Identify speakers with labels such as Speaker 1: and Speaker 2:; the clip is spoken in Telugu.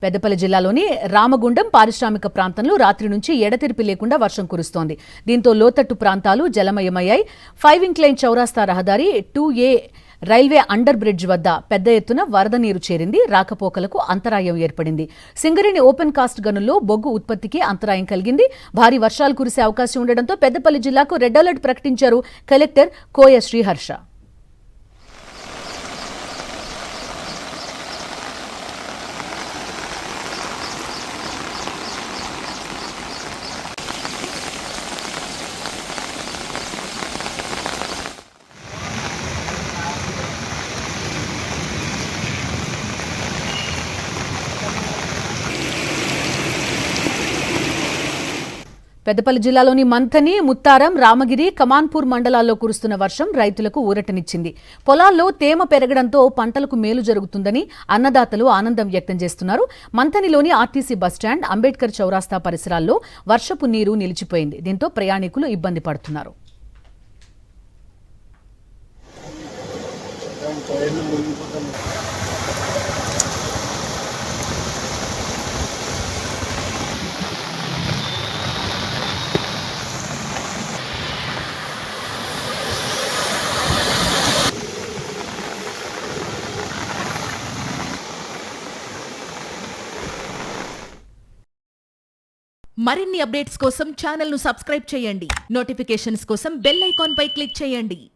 Speaker 1: పెద్దపల్లి జిల్లాలోని రామగుండం పారిశ్రామిక ప్రాంతంలో రాత్రి నుంచి ఎడతెరిపి లేకుండా వర్షం కురుస్తోంది. దీంతో లోతట్టు ప్రాంతాలు జలమయమయ్యాయి. 5 ఇంక్లైన్ చౌరాస్తా రహదారి 2A రైల్వే అండర్ బ్రిడ్జ్ వద్ద పెద్ద ఎత్తున వరద నీరు చేరింది. రాకపోకలకు అంతరాయం ఏర్పడింది. సింగరేణి ఓపెన్ కాస్ట్ గనుల్లో బొగ్గు ఉత్పత్తికి అంతరాయం కలిగింది. భారీ వర్షాలు కురిసే అవకాశం ఉండడంతో పెద్దపల్లి జిల్లాకు రెడ్ అలర్ట్ ప్రకటించారు కలెక్టర్ కోయ శ్రీహర్ష. పెద్దపల్లి జిల్లాలోని మంథని, ముత్తారం, రామగిరి, కమాన్పూర్ మండలాల్లో కురుస్తున్న వర్షం రైతులకు ఊరటనిచ్చింది. పొలాల్లో తేమ పెరగడంతో పంటలకు మేలు జరుగుతుందని అన్నదాతలు ఆనందం వ్యక్తం చేస్తున్నారు. మంథనిలోని ఆర్టీసీ బస్టాండ్, అంబేద్కర్ చౌరాస్తా పరిసరాల్లో వర్షపు నీరు నిలిచిపోయింది. దీంతో ప్రయాణికులు ఇబ్బంది పడుతున్నారు.
Speaker 2: మరిన్ని అప్డేట్స్ కోసం ఛానల్ ను సబ్స్క్రైబ్ చేయండి. నోటిఫికేషన్స్ కోసం బెల్ ఐకాన్ పై క్లిక్ చేయండి.